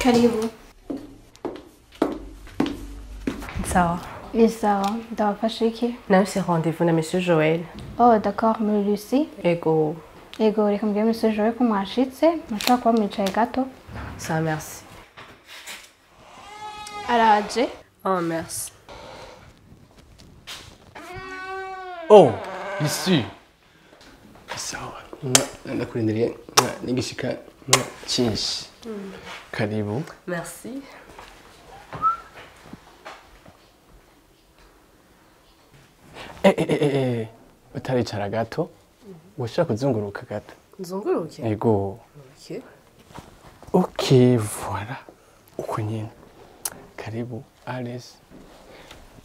Karibu. Sawa. Ni sawa. Ndabafasha iki? Nafise rendez-vous na Monsieur Joël. Oh, d'accord, mais Lucie. Ego. Ego, reka mbwira Monsieur Joël ko mwashitse, mushobora kuba mwicaye gato. Ça, merci. Araje. Oh, merci. Oh, ici. Sawa. Nakurindiriye nigishika cyinshi. Karibu. Merci. Utaricara gato. Ushaka kuzunguruka gato. Nzunguruke? Ego. Okay. Okay, voilà. Uko nyine. Karibu, Alice.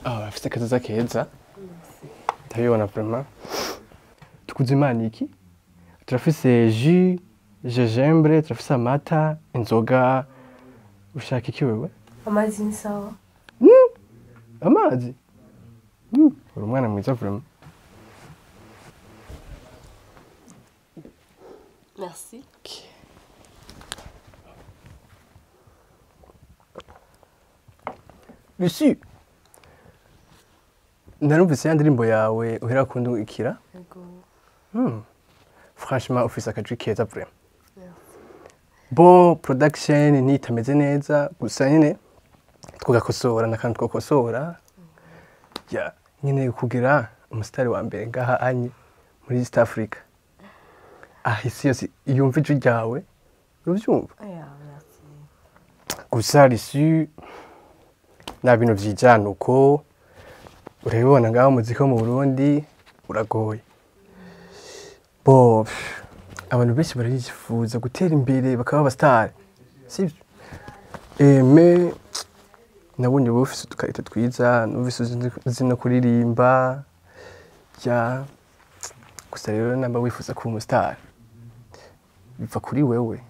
Urafise kazoza keza. Ndabibona vraiment. Tukuze imana iki? Turafise jus, gingembre, turafise amata, inzoga. Ushaka iki wewe? Amazi ni sawa. Amazi? Uri umwana mwiza vraiment. Merci. Okay. Lucie, narumvise ya ndirimbo yawe uhera kundungikira. Ego. Franchement, ufise akajwi keza vraiment. Bon, production ntitameze neza, gusa nyine twugakosora n'akantu twokosora. Ya, nyine kugira umusitari wa mbere ngaha anye muri East Africa. Isi yose yumva ijwi ryawe, uruvyumva? Yeah, merci. Gusa Lucie, nta bintu vyijana uko urabibona ngaho umuziki wo mu Burundi uragoye. Bo abantu benshi barifuza gutera imbere bakaba abastar. Sivyo? Me nabonye bufise udukarito twiza, nubise uzi no kuririmba. Ya gusa rero namba wifuza kuba umustar. Biva kuri wewe.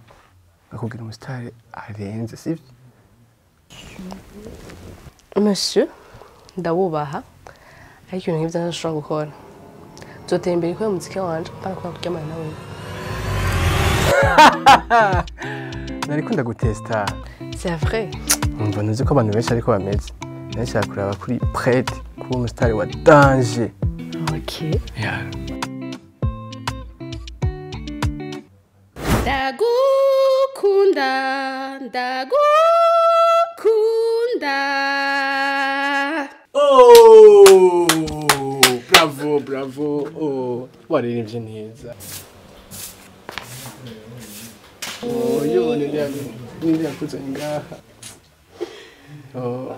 Akubwira umustar arenze, sivyo? Monsieur, ndawubaha. Ariko ibintu nk'ivyo ntashobora gukora. Nzotera imbere kubera umuziki wanje, mpaka kuba kuryamana nawe. Nariko ndagutesta. C'est vrai. Umva ntuzi ko abantu benshi ariko bameze. Nashaka kuraba kuri prête kuba umustar wa danger. Okay. Yeah. Ndagukunda, ndagukunda. Oh! Bravo, bravo. Oh, waririmbye neza. Oh, yo, niriya kuzanye ngaha. Oh.